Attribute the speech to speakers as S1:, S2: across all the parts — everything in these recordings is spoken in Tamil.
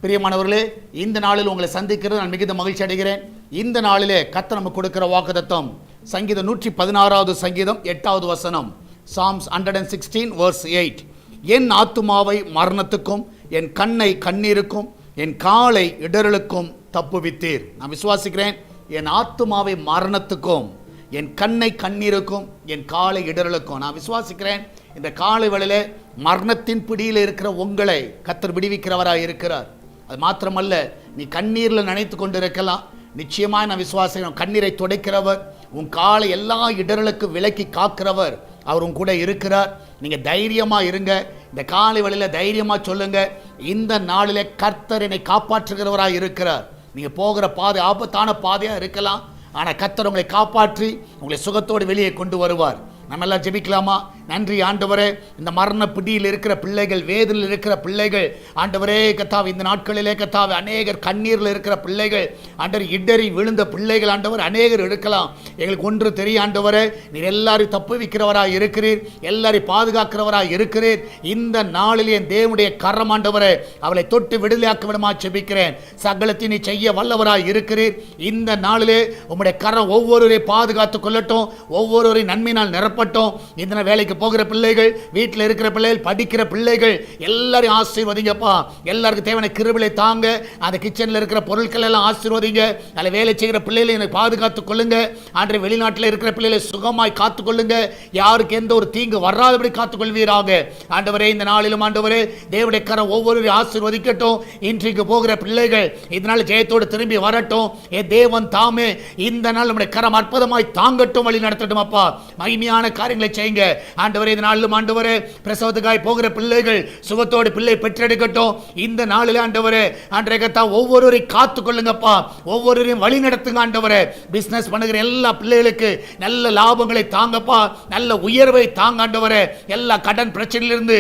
S1: பிரியமானவர்களே, இந்த நாளில் உங்களை சந்திக்கிறது நான் மிகுந்த மகிழ்ச்சி அடைகிறேன். இந்த நாளிலே கர்த்தர் நமக்கு கொடுக்கிற வாக்குத்தத்தம் சங்கீதம் 116வது சங்கீதம் 8வது வசனம். Psalms 116 verse 8. என் ஆத்துமாவை மரணத்துக்கும் என் கண்ணை கண்ணீருக்கும் என் காலை இடறலுக்கும் தப்புவித்தீர். நான் விசுவாசிக்கிறேன், என் ஆத்துமாவை மரணத்துக்கும் என் கண்ணை கண்ணீருக்கும் என் காலை இடறலுக்கும். நான் விசுவாசிக்கிறேன், இந்த காலை வேளையிலே மரணத்தின் பிடியில் இருக்கிற உங்களை கர்த்தர் விடுவிக்கிறவராக இருக்கிறார். அது மாத்திரமல்ல, நீ கண்ணீரில் நினைத்து கொண்டு இருக்கலாம். நிச்சயமாக நான் விசுவாசிக்கிறேன், கண்ணீரை துடைக்கிறவர், உன் காலை எல்லா இடர்களுக்கு விலக்கி காக்கிறவர் அவர் உன் கூட இருக்கிறார். நீங்கள் தைரியமாக இருங்க. இந்த காலை வேளையில் தைரியமாக சொல்லுங்க, இந்த நாளிலே கர்த்தர் என்னை காப்பாற்றுகிறவராக இருக்கிறார். நீங்கள் போகிற பாதை ஆபத்தான பாதையாக இருக்கலாம், ஆனால் கர்த்தர் உங்களை காப்பாற்றி உங்களை சுகத்தோடு வெளியே கொண்டு வருவார். நம்ம எல்லாம் ஜெபிக்கலாமா? நன்றி ஆண்டவரே, இந்த மரண பிடியில் இருக்கிற பிள்ளைகள், வேதனையில் இருக்கிற பிள்ளைகள், ஆண்டவரே கர்த்தாவே, இந்த நாட்களிலே கர்த்தாவே அநேகர் கண்ணீரில் இருக்கிற பிள்ளைகள், ஆண்டவர் இடறி விழுந்த பிள்ளைகள், ஆண்டவர் அநேகர் இருக்கலாம். எங்களுக்கு ஒன்று தெரியும் ஆண்டவரே, நீர் எல்லாரையும் தப்புவிக்கிறவராக இருக்கிறீர், எல்லாரையும் பாதுகாக்கிறவராக இருக்கிறீர். இந்த நாளில் என் தேவனுடைய கரம் ஆண்டவரே அவளை தொட்டு விடுதலையாக்க விடமா ஜெபிக்கிறேன். சகலத்தை நீ செய்ய வல்லவராக இருக்கிறீர். இந்த நாளிலே உம்முடைய கரம் ஒவ்வொருவரையும் பாதுகாத்து கொள்ளட்டும், ஒவ்வொருவரையும் நன்மையினால் நிரப்பட்டும். இந்த வேலைக்கு போகிற பிள்ளைகள், வீட்டில் இருக்கிற பிள்ளைகள், படிக்கிற பிள்ளைகள் எல்லாரையும் ஆசீர்வதிங்கப்பா. எல்லாருக்கும் தேவையான கிருபையை தாங்க. அந்த கிச்சனில் இருக்கிற பொருட்கள் எல்லாம் ஆசீர்வதிங்க. அதில் வேலை செய்கிற பிள்ளைகளை என்னை பாதுகாத்துக் கொள்ளுங்க. அன்றைய வெளிநாட்டில் இருக்கிற பிள்ளைகளை சுகமாய் காத்துக்கொள்ளுங்க. யாருக்கு எந்த ஒரு தீங்கு வராதபடி காத்துக்கொள்வீராக. ஆண்டவரே, இந்த நாளிலும் ஆண்டவரே தேவனுடைய கரம் ஒவ்வொருவரையும் ஆசீர்வதிக்கட்டும். இன்றைக்கு போகிற பிள்ளைகள் இதனால் ஜெயத்தோடு திரும்பி வரட்டும். என் தேவன் தாமே இந்த நாள் நம்முடைய கரம் அற்புதமாய் தாங்கட்டும், வழி நடத்தட்டும். அப்பா, மகிமையான காரியங்களை செய்யுங்க ஆண்டவரே. இந்த நாளிலும் ஆண்டவரே பிரசவத்துக்காய் போகிற பிள்ளைகள் சுகத்தோடு பிள்ளை பெற்றெடுக்கட்டும். இந்த நாளில் ஆண்டவரே ஆண்டவரே கர்த்தா ஒவ்வொருவரையும் காத்துக்கொள்ளுங்கப்பா, ஒவ்வொருவரையும் வழி நடத்துங்க ஆண்டவரே. பிசினஸ் பண்ணுகிற எல்லா பிள்ளைகளுக்கு நல்ல லாபங்களை தாங்கப்பா, நல்ல உயர்வை தாங்க ஆண்டவரே. எல்லா கடன் பிரச்சனையிலிருந்து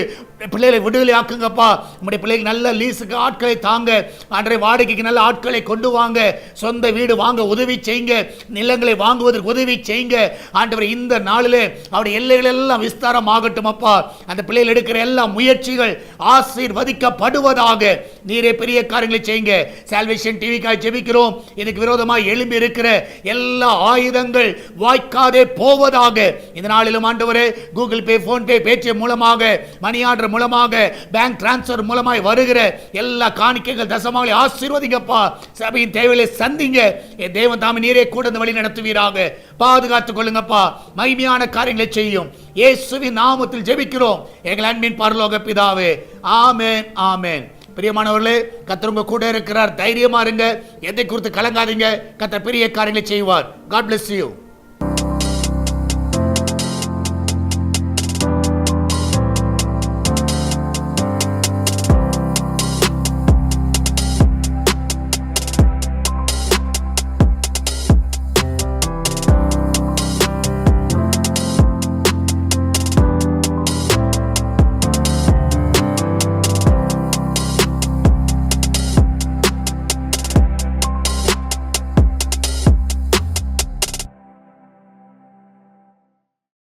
S1: பிள்ளைகளை விடுதலை ஆக்குங்கப்பா. நம்முடைய பிள்ளைக்கு நல்ல லீஸுக்கு ஆட்களை தாங்க ஆண்டவரே. வாடகைக்கு நல்ல ஆட்களை கொண்டு வாங்க. சொந்த வீடு வாங்க உதவி செய்யுங்க. நிலங்களை வாங்குவதற்கு உதவி செய்யுங்க ஆண்டவரே. இந்த நாளிலே அவருடைய எல்லைகள் எல்லாம் விஸ்தாரம் ஆகட்டும் அப்பா. அந்த பிள்ளைகள் எடுக்கிற எல்லா முயற்சிகள் ஆசீர்வதிக்கப்படுவதாக. நீரே பெரிய காரியங்களை செய்யுங்க. சால்வேஷன் டிவிக்காய் ஜெபிக்கிறோம். இதுக்கு விரோதமாக எழும்பி இருக்கிற எல்லா ஆயுதங்கள் வாய்க்காதே போவதாக. இந்த நாளிலும் ஆண்டவரே கூகுள் பே, போன் பே, பேடிஎம் மூலமாக, மணி ஆர்டர் மூலமாக, பேங்க் டிரான்ஸ்பர் மூலமாக வருகிற எல்லா காணிக்கைகள் தசமாவை ஆசீர்வதிங்கப்பா. சபையின் தேவையை சந்திங்க. என் தேவன் தாமே நீரே கூட வழி நடத்துவீராக. பாதுகாத்துக் கொள்ளுங்கப்பா. மகிமையான காரியங்களை செய்யும். இயேசுவின் நாமத்தில் ஜெபிக்கிறோம் எங்கள் அன்பின் பரலோக பிதாவே. ஆமென், ஆமென். பிரியமானவர்களே, கர்த்தர் உங்க கூட இருக்கிறார். தைரியமா இருங்க. எதை குறித்து கலங்காதீங்க. கர்த்தர் பெரிய காரியங்களை செய்வார். God bless you.